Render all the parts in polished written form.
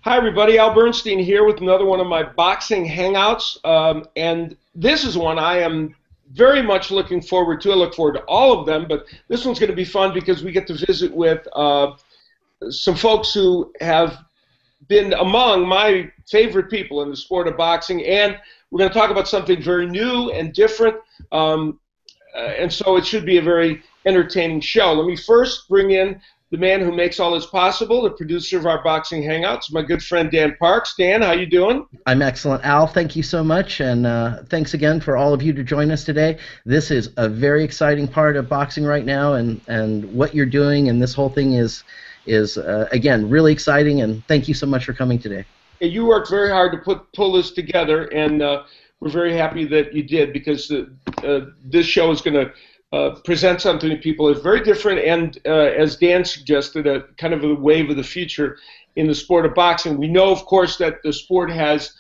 Hi, everybody. Al Bernstein here with another one of my boxing hangouts. And this is one I am very much looking forward to. I look forward to all of them, but this one's going to be fun because we get to visit with some folks who have been among my favorite people in the sport of boxing. And we're going to talk about something very new and different. And so it should be a very entertaining show. Let me first bring in the man who makes all this possible, the producer of our boxing hangouts, my good friend Dan Parks. Dan, how you doing? I'm excellent, Al. Thank you so much, and thanks again for all of you to join us today. This is a very exciting part of boxing right now, and what you're doing, and this whole thing is again really exciting. And thank you so much for coming today. You worked very hard to pull this together, and we're very happy that you did, because this show is going to present something to people that's very different, and as Dan suggested, a kind of a wave of the future in the sport of boxing. We know, of course, that the sport has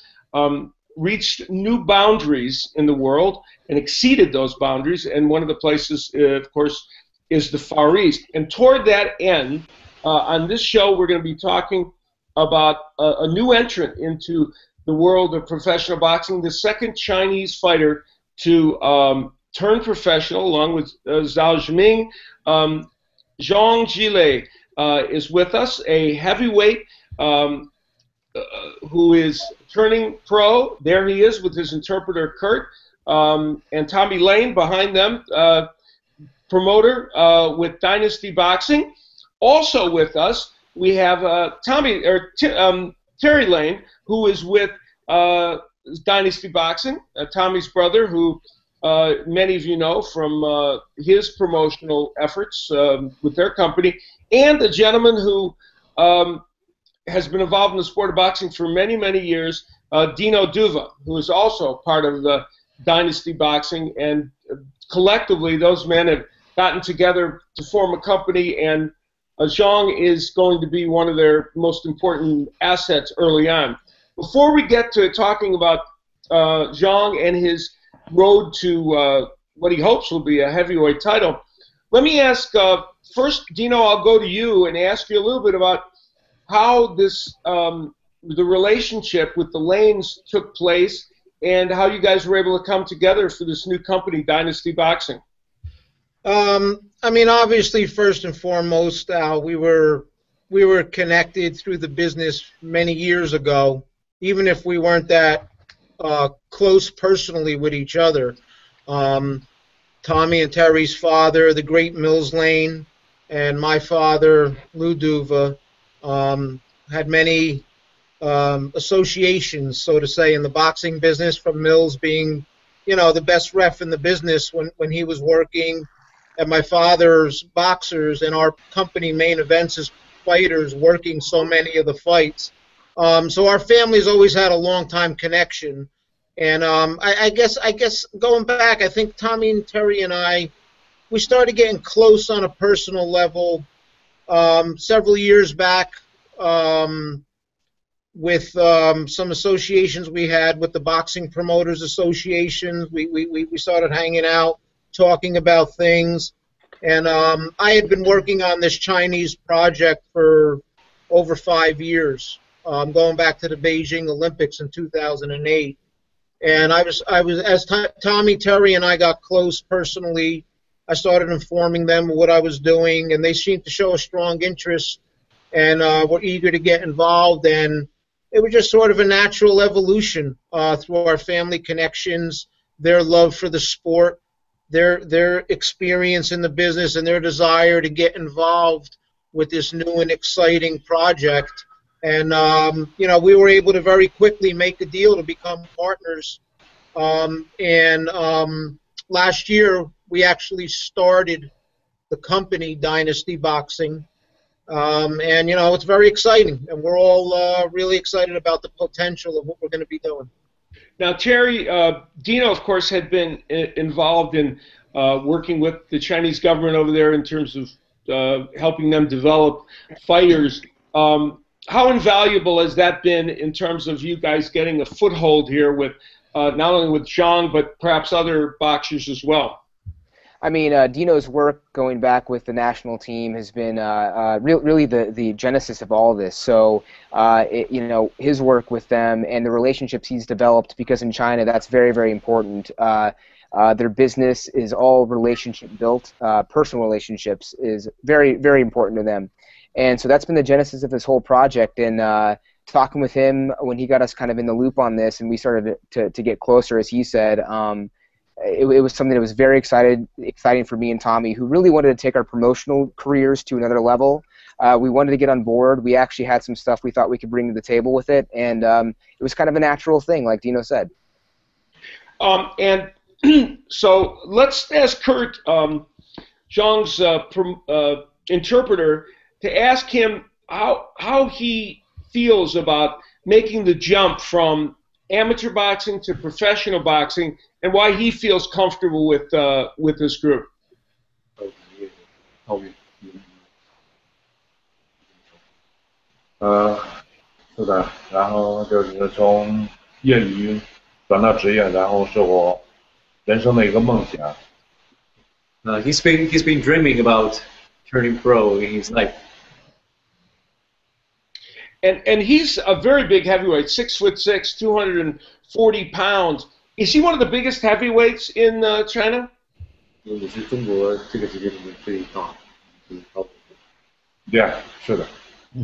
reached new boundaries in the world and exceeded those boundaries, and one of the places, of course, is the Far East. And toward that end, on this show, we're going to be talking about a new entrant into the world of professional boxing, the second Chinese fighter to turned professional, along with Zhao Zhiming. Zhang Zhilei is with us, a heavyweight who is turning pro. There he is with his interpreter, Kurt, and Tommy Lane behind them, promoter with Dynasty Boxing. Also with us, we have Terry Lane, who is with Dynasty Boxing, Tommy's brother, who many of you know from his promotional efforts with their company, and a gentleman who has been involved in the sport of boxing for many, many years, Dino Duva, who is also part of the Dynasty Boxing, and collectively those men have gotten together to form a company, and Zhang is going to be one of their most important assets early on. Before we get to talking about Zhang and his road to what he hopes will be a heavyweight title, let me ask first, Dino, I'll go to you and ask you a little bit about how this the relationship with the Lanes took place, and how you guys were able to come together for this new company, Dynasty Boxing. I mean, obviously, first and foremost, Al, we were connected through the business many years ago, even if we weren't that close personally with each other. Tommy and Terry's father, the great Mills Lane, and my father, Lou Duva, had many associations, so to say, in the boxing business, from Mills being, the best ref in the business when he was working at my father's boxers, and our company Main Events as fighters, working so many of the fights. So our family's always had a long-time connection. And I guess going back, I think Tommy and Terry and we started getting close on a personal level several years back with some associations we had with the Boxing Promoters Association. We started hanging out, talking about things. And I had been working on this Chinese project for over 5 years, going back to the Beijing Olympics in 2008. And I was as Tommy, Terry, and I got close personally, I started informing them of what I was doing, and they seemed to show a strong interest and were eager to get involved. And it was just sort of a natural evolution through our family connections, their love for the sport, their experience in the business, and their desire to get involved with this new and exciting project. And, we were able to very quickly make a deal to become partners. Last year, we actually started the company Dynasty Boxing. It's very exciting. And we're all really excited about the potential of what we're going to be doing. Now, Terry, Dino, of course, had been involved in working with the Chinese government over there in terms of helping them develop fighters. How invaluable has that been in terms of you guys getting a foothold here with not only with Zhang, but perhaps other boxers as well? I mean, Dino's work going back with the national team has been really the genesis of all this. So, his work with them and the relationships he's developed, because in China that's very, very important. Their business is all relationship built. Personal relationships is very, very important to them. And so that's been the genesis of this whole project. And talking with him when he got us kind of in the loop on this and we started to get closer, as he said, it was something that was very exciting for me and Tommy, who really wanted to take our promotional careers to another level. We wanted to get on board. We actually had some stuff we thought we could bring to the table with it, and it was kind of a natural thing, like Dino said. And so let's ask Kurt, Zhang's interpreter, to ask him how he feels about making the jump from amateur boxing to professional boxing, and why he feels comfortable with this group. 是的，然后就是从业余转到职业，然后是我人生的一个梦想。He's been dreaming about turning pro in his life. And he's a very big heavyweight, 6'6", 240 pounds. Is he one of the biggest heavyweights in China? 也是中国这个级别里面最大。Yeah， 是的。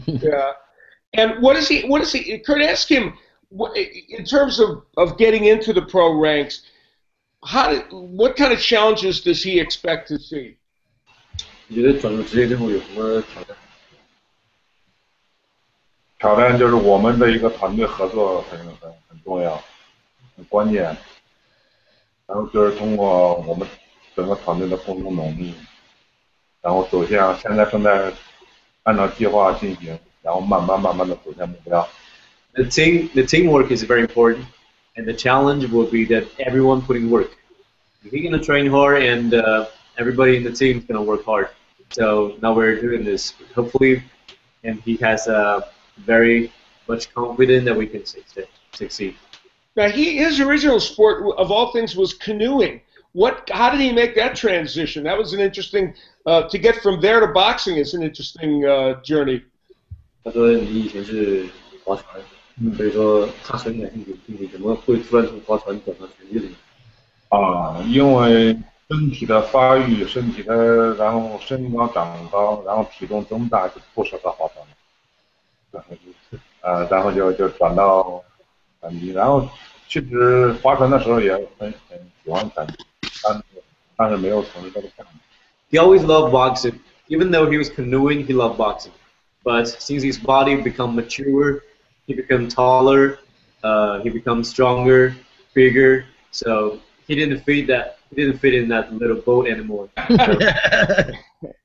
Yeah. And what is he? Kurt, ask him, in terms of getting into the pro ranks, what kind of challenges does he expect to see? 你觉得转入职业之后有什么挑战？挑战就是我们的一个团队合作很重要，很关键。然后就是通过我们整个团队的共同努力，然后走向现在正在按照计划进行，然后慢慢的走向目标。The teamwork is very important, and the challenge will be that everyone putting work. We're gonna train hard, and everybody in the team is gonna work hard. So now we're doing this, hopefully, and he has very much confidence that we can succeed. Now, his original sport, of all things, was canoeing. How did he make that transition? That was an interesting, to get from there to boxing is an interesting journey. 他说你以前是划船，所以说他很感兴趣，你怎么会突然从划船转到拳击里？因为身体的发育，然后身高长高，然后体重增大，就不适合划船了。然后就转到拳击，然后其实划船的时候也很喜欢拳击，但是没有从事这个项目。He always loved boxing. Even though he was canoeing, he loved boxing. But since his body become mature, he become taller, he becomes stronger, bigger. So he didn't fit in that little boat anymore.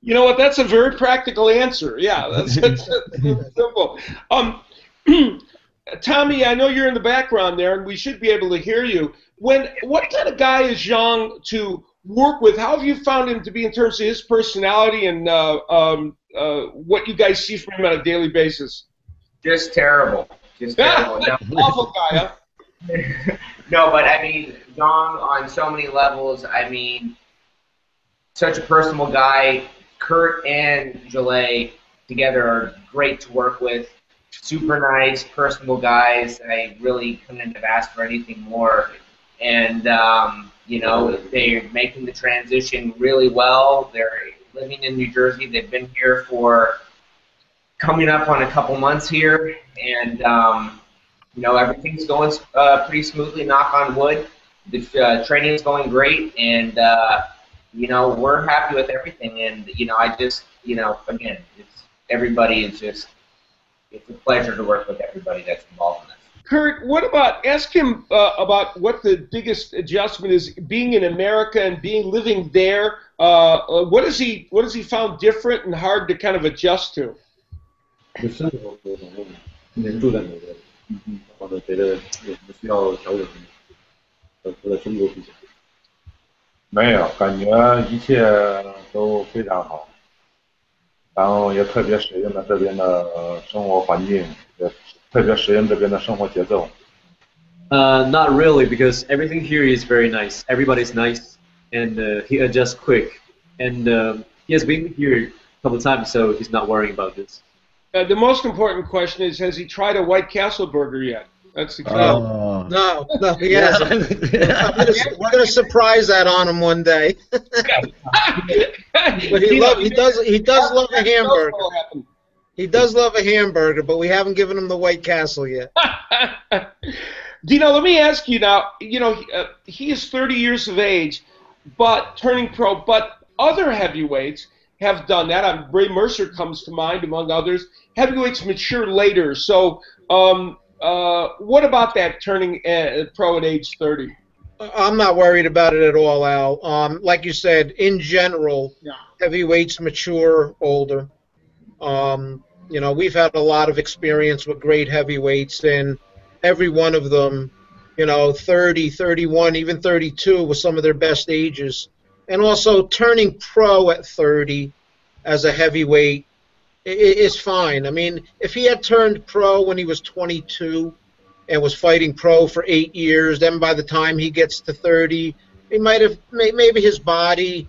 You know what? That's a very practical answer. Yeah, that's simple. Tommy, I know you're in the background there, and we should be able to hear you. What kind of guy is Zhang to work with? How have you found him to be in terms of his personality and what you guys see from him on a daily basis? Just terrible. Just terrible. No. Awful guy, huh? No, but I mean, Zhang on so many levels. I mean, such a personable guy. Kurt and Zhilei together are great to work with. Super nice, personable guys. I really couldn't have asked for anything more. And, they're making the transition really well. They're living in New Jersey. They've been here for coming up on a couple months here. And, everything's going pretty smoothly, knock on wood. The training is going great. And, we're happy with everything. And, again, it's a pleasure to work with everybody that's involved in this. Kurt, ask him about what the biggest adjustment is being in America and living there. What has he found different and hard to kind of adjust to? 生活和今年住在美国，然后觉得有什么需要调整的，和中国比起来？没有，感觉一切都非常好，然后也特别适应了这边的生活环境，也特别适应这边的生活节奏。Not really, because everything here is very nice. Everybody's nice, and he adjusts quick. And he has been here a couple of times, so he's not worrying about this. The most important question is, has he tried a White Castle burger yet? That's the key. No, he hasn't. We're gonna surprise that on him one day. But he does love a hamburger. He does love a hamburger, but we haven't given him the White Castle yet. Dino, let me ask you now. You know, he is 30 years of age, but turning pro. But other heavyweights have done that. Ray Mercer comes to mind, among others. Heavyweights mature later. So, what about that turning pro at age 30? I'm not worried about it at all, Al. Like you said, in general, heavyweights mature older. You know, we've had a lot of experience with great heavyweights, and every one of them, you know, 30, 31, even 32 was some of their best ages. And also turning pro at 30 as a heavyweight is fine. I mean, if he had turned pro when he was 22 and was fighting pro for 8 years, then by the time he gets to 30, he might have, maybe his body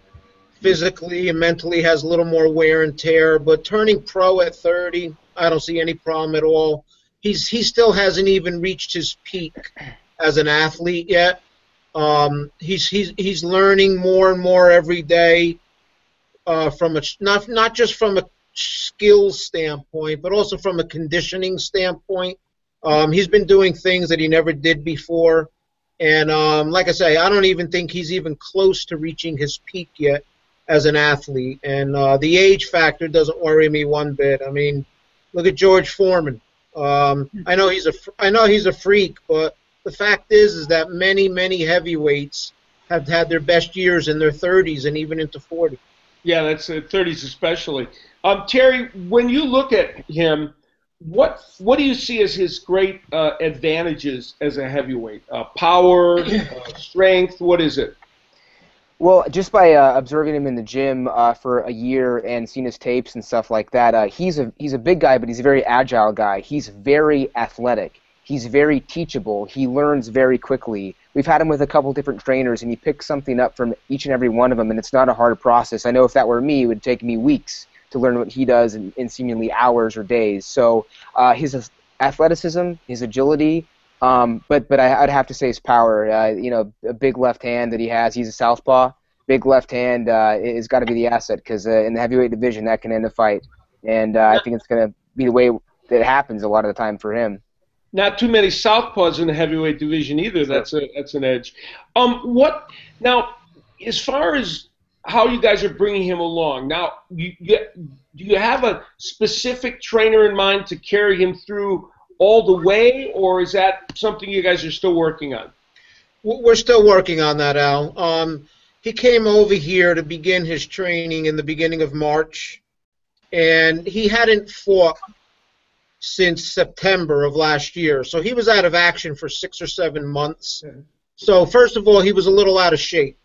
physically and mentally has a little more wear and tear. But turning pro at 30, I don't see any problem at all. He still hasn't even reached his peak as an athlete yet. He's learning more and more every day, from a not just from a skills standpoint, but also from a conditioning standpoint. He's been doing things that he never did before, and like I say, I don't even think he's even close to reaching his peak yet as an athlete. And the age factor doesn't worry me one bit. I mean, look at George Foreman. I know he's a freak, but the fact is that many heavyweights have had their best years in their 30s and even into 40. Yeah, that's 30s especially. Terry, when you look at him, what do you see as his great advantages as a heavyweight? Power, strength, what is it? Well, just by observing him in the gym for a year and seeing his tapes and stuff like that, he's a big guy, but he's a very agile guy. He's very athletic. He's very teachable. He learns very quickly. We've had him with a couple different trainers, and he picks something up from each and every one of them, and it's not a hard process. I know if that were me, it would take me weeks to learn what he does in seemingly hours or days. So his athleticism, his agility, but I'd have to say his power. You know, a big left hand that he has. He's a southpaw. Big left hand is got to be the asset, because in the heavyweight division that can end a fight, and I think it's going to be the way that it happens a lot of the time for him. Not too many southpaws in the heavyweight division either. That's an edge. What now? As far as how you guys are bringing him along now, do you have a specific trainer in mind to carry him through all the way, or is that something you guys are still working on? We're still working on that, Al. He came over here to begin his training in the beginning of March, and he hadn't fought since September of last year. So he was out of action for 6 or 7 months. So first of all, he was a little out of shape.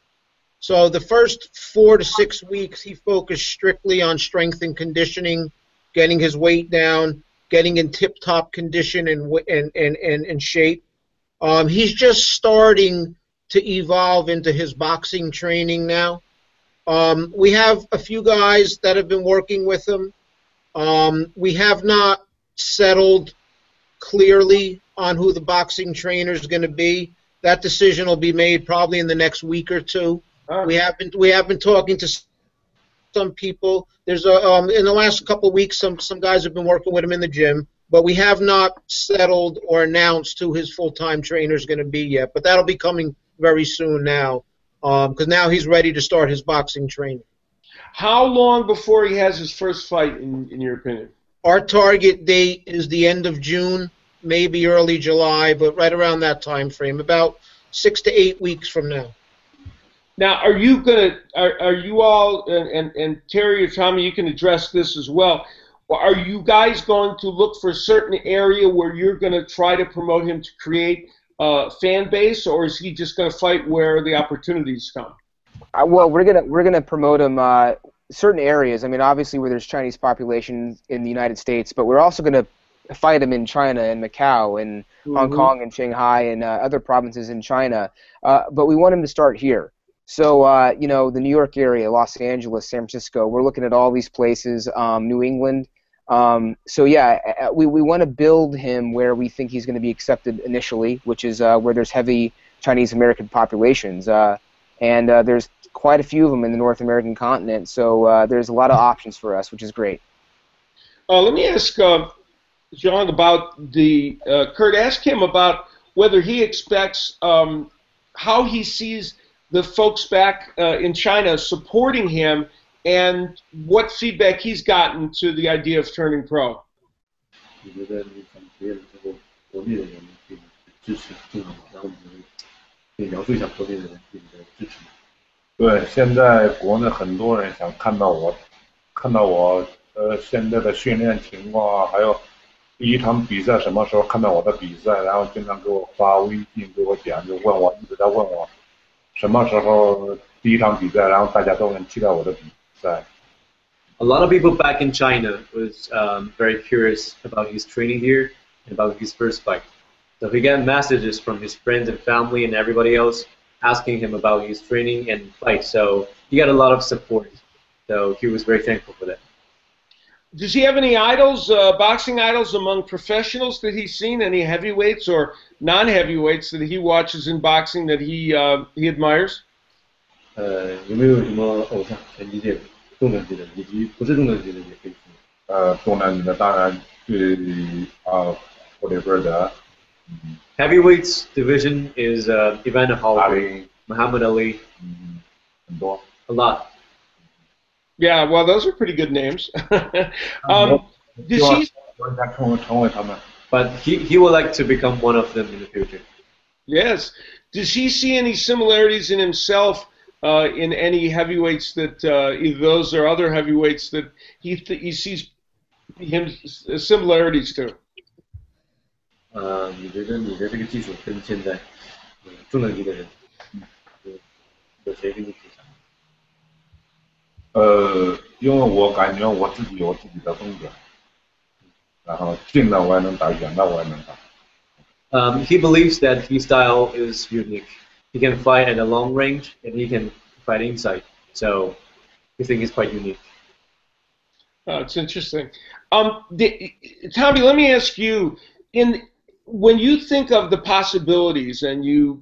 So the first 4 to 6 weeks, he focused strictly on strength and conditioning, getting his weight down, getting in tip-top condition and shape. He's just starting to evolve into his boxing training now. We have a few guys that have been working with him. We have not settled clearly on who the boxing trainer is going to be. That decision will be made probably in the next week or two. We have been talking to some people. There's in the last couple of weeks, some guys have been working with him in the gym, but we have not settled or announced who his full-time trainer is going to be yet. But that'll be coming very soon now, because now he's ready to start his boxing training. How long before he has his first fight, in your opinion? Our target date is the end of June, maybe early July, but right around that time frame, about 6 to 8 weeks from now. Now, are you all, and Terry or Tommy, you can address this as well, are you guys going to look for a certain area where you're going to try to promote him to create a fan base, or is he just going to fight where the opportunities come? Well, we're gonna promote him certain areas. I mean, obviously where there's Chinese population in the United States, but we're also going to fight him in China and Macau and Hong Kong and Shanghai and other provinces in China. But we want him to start here. So, you know, the New York area, Los Angeles, San Francisco, we're looking at all these places, New England. So, yeah, we want to build him where we think he's going to be accepted initially, which is where there's heavy Chinese American populations. And there's quite a few of them in the North American continent. So there's a lot of options for us, which is great. Let me ask Zhang about the Kurt. Ask him about whether he expects how he sees the folks back in China supporting him, and what feedback he's gotten to the idea of turning pro. 我觉得你从别人这个国内的人给你支持重要，然后你可以描述一下国内的人给你的支持吗？对，现在国内很多人想看到我，现在的训练情况啊，还有第一场比赛什么时候看到我的比赛，然后经常给我发微信给我点，就问我一直在问我什么时候第一场比赛，然后大家都很期待我的比赛。A lot of people back in China was very curious about his training here and about his first fight. So he got messages from his friends and family and everybody else asking him about his training and fight. So he got a lot of support. So he was very thankful for that. Does he have any idols, boxing idols among professionals that he's seen? Any heavyweights or non-heavyweights that he watches in boxing that he admires? 有没有什么偶像拳击界重量级的，以及不是重量级的也可以说。重量级的当然对霍利菲德。Heavyweights division is Evander Holloway, Muhammad Ali, 很多。a lot. Yeah, well, those are pretty good names. Does he? But he would like to become one of them in the future. Yes. Does he see any similarities in himself in any heavyweights that either those or other heavyweights that he sees him similarities to? 你觉得你的这个技术跟现在重量级的人有谁跟你比？因为我感觉我自己有自己的风格，然后近的我也能打，远的我也能打。He believes that his style is unique. He can fight at a long range and he can fight inside. So we think it's quite unique. It's interesting. Tommy, let me ask you, when you think of the possibilities and you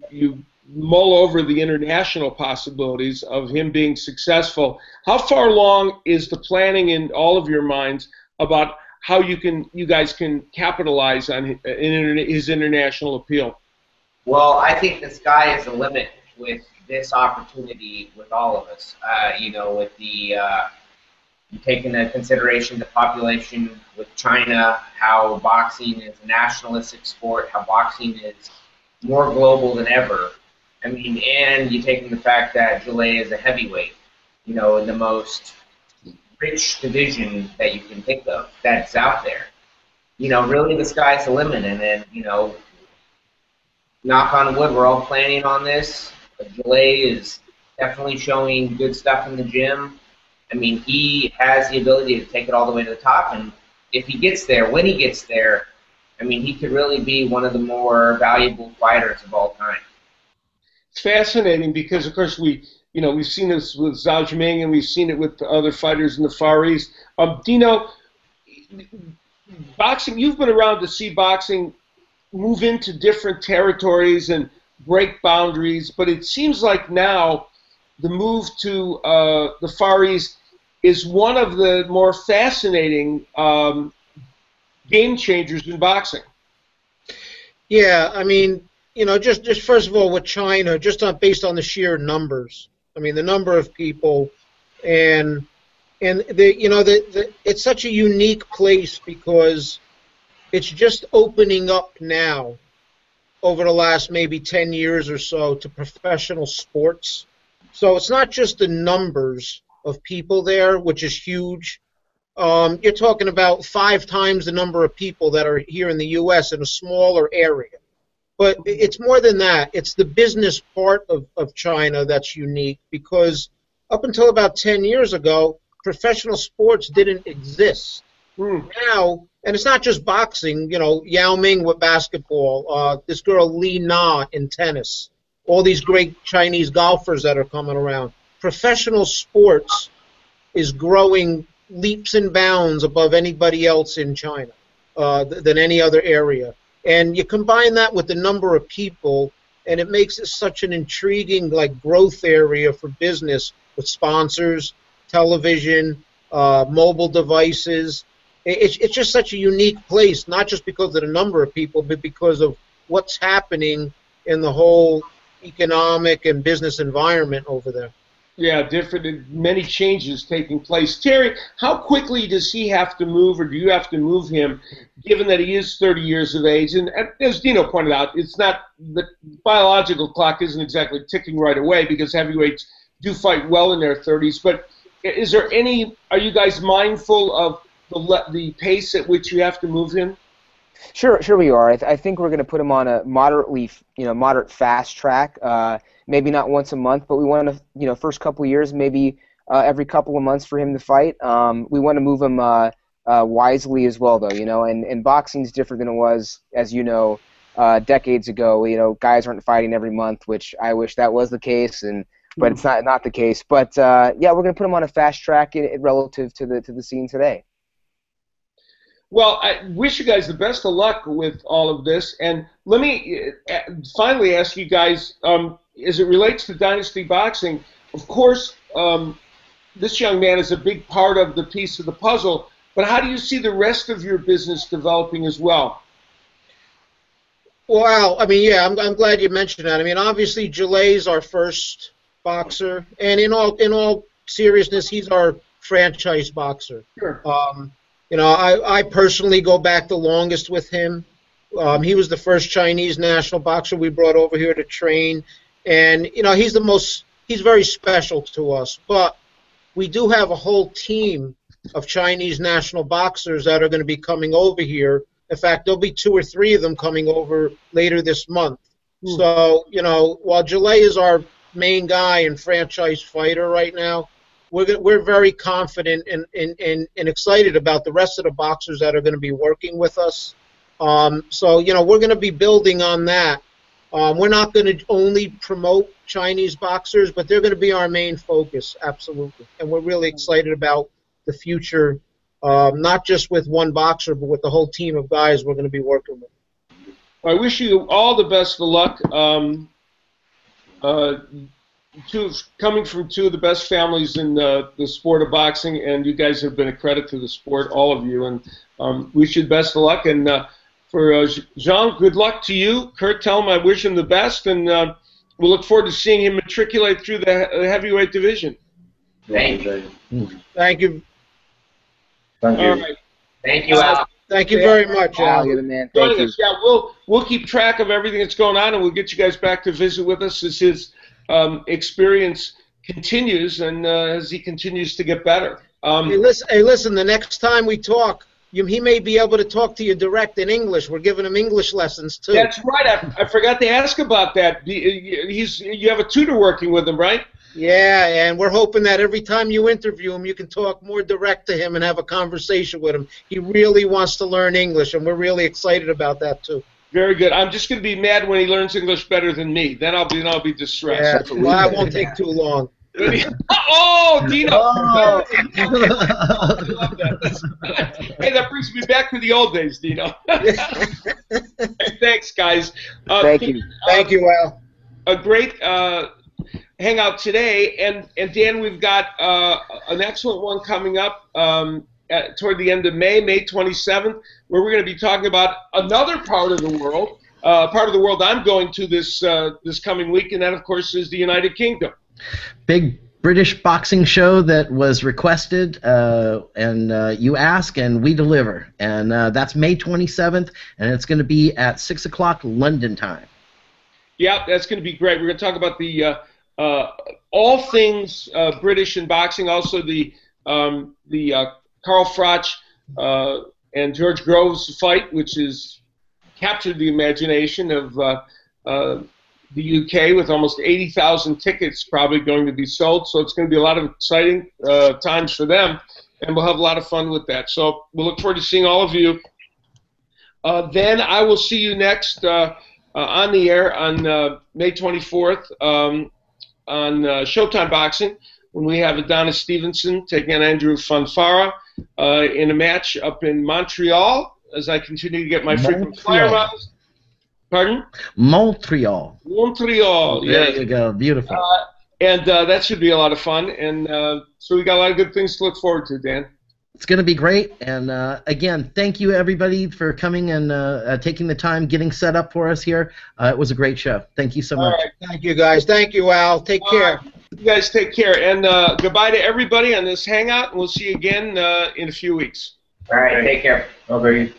mull over the international possibilities of him being successful, how far along is the planning in all of your minds about how you guys can capitalize on his international appeal? Well, I think the sky is the limit with this opportunity with all of us. You know, with the taking into consideration the population with China, how boxing is a nationalistic sport, how boxing is more global than ever. I mean, and you take in the fact that Zhilei is a heavyweight, you know, in the most rich division that you can think of that's out there. You know, really the sky's the limit, and then, you know, knock on wood, we're all planning on this. Zhilei is definitely showing good stuff in the gym. I mean, he has the ability to take it all the way to the top, and if he gets there, when he gets there, I mean, he could really be one of the more valuable fighters of all time. It's fascinating because, of course, we've seen this with Zhao Jiming and we've seen it with other fighters in the Far East. Dino, boxing, you've been around to see boxing move into different territories and break boundaries, but it seems like now the move to the Far East is one of the more fascinating game changers in boxing. Yeah, I mean, you know, just first of all with China, just based on the sheer numbers. I mean, the number of people, and it's such a unique place because it's just opening up now over the last maybe 10 years or so to professional sports. So it's not just the numbers of people there, which is huge. You're talking about 5 times the number of people that are here in the U.S. in a smaller area. But it's more than that. It's the business part of China that's unique because up until about 10 years ago, professional sports didn't exist. Now, and it's not just boxing, you know, Yao Ming with basketball, this girl Li Na in tennis. all these great Chinese golfers that are coming around. Professional sports is growing leaps and bounds above anybody else in China than any other area. And you combine that with the number of people, and it makes it such an intriguing growth area for business with sponsors, television, mobile devices. It's just such a unique place, not just because of the number of people, but because of what's happening in the whole economic and business environment over there. Yeah, many changes taking place. Terry, how quickly does he have to move, or do you have to move him, given that he is 30 years of age? And as Dino pointed out, it's not the biological clock isn't exactly ticking right away because heavyweights do fight well in their 30s. But are you guys mindful of the pace at which you have to move him? Sure we are. I think we're going to put him on a moderate fast track. Maybe not once a month, but we want to, first couple of years, maybe every couple of months for him to fight. We want to move him wisely as well, though, and boxing's different than it was, as you know, decades ago. Guys aren't fighting every month, which I wish that was the case, but it's not the case. But yeah, we're going to put him on a fast track relative to the scene today. Well, I wish you guys the best of luck with all of this. And let me finally ask you guys, as it relates to Dynasty Boxing, of course, this young man is a big part of the piece of the puzzle, but how do you see the rest of your business developing as well? Well, I'm glad you mentioned that. Obviously, Zhilei's our first boxer, and in all seriousness, he's our franchise boxer. Sure. I personally go back the longest with him. He was the first Chinese national boxer we brought over here to train, and he's very special to us. But we do have a whole team of Chinese national boxers that are going to be coming over here. In fact, there'll be 2 or 3 of them coming over later this month. So, while Zhilei is our main guy and franchise fighter right now, we're very confident and excited about the rest of the boxers that are going to be working with us. So, we're going to be building on that. We're not going to only promote Chinese boxers, but they're going to be our main focus, absolutely. And we're really excited about the future, not just with one boxer, but with the whole team of guys we're going to be working with. I wish you all the best of luck. Coming from 2 of the best families in the sport of boxing, and you guys have been a credit to the sport, all of you, and wish you the best of luck. And for Zhang, good luck to you. Kurt, tell him I wish him the best, and we'll look forward to seeing him matriculate through the heavyweight division. Thank you. Thank you. Thank you. All right. Thank you, Al. Thank you very much, Al. You're the man. Thank you. Yeah, we'll keep track of everything that's going on, and we'll get you guys back to visit with us as his experience continues and as he continues to get better. Hey, listen, the next time we talk, he may be able to talk to you direct in English. We're giving him English lessons, too. That's right. I forgot to ask about that. You have a tutor working with him, right? Yeah, and we're hoping that every time you interview him, you can talk more direct to him and have a conversation with him. He really wants to learn English, and we're really excited about that, too. Very good. I'm just going to be mad when he learns English better than me. Then I'll be distressed. Yeah, well, that won't take too long. Oh, Dino! Oh. I love that. Hey, that brings me back to the old days, Dino. Thanks, guys. Thank you. Thank you, Al. A great hangout today, and Dan, we've got an excellent one coming up toward the end of May 27th, where we're going to be talking about another part of the world I'm going to this coming week, and that, of course, is the United Kingdom. Big British boxing show that was requested, and you ask and we deliver. And that's May 27th, and it's going to be at 6 o'clock London time. Yeah, that's going to be great. We're going to talk about the all things British in boxing, also the Carl Froch and George Groves fight, which has captured the imagination of the UK, with almost 80,000 tickets probably going to be sold. So it's going to be a lot of exciting times for them, and we'll have a lot of fun with that. So we'll look forward to seeing all of you. Then I will see you next on the air on May 24th on Showtime Boxing, when we have Adonis Stevenson taking on Andrew Fonfara in a match up in Montreal, as I continue to get my frequent flyer miles. Pardon? Montreal. Montreal, There yeah. you go. Beautiful. And that should be a lot of fun. And so we got a lot of good things to look forward to, Dan. It's going to be great. And again, thank you, everybody, for coming and taking the time, getting set up for us here. It was a great show. Thank you so much. All right. Thank you, guys. Thank you, Al. Take care. You guys take care. And goodbye to everybody on this Hangout, and we'll see you again in a few weeks. All right, take care. Okay.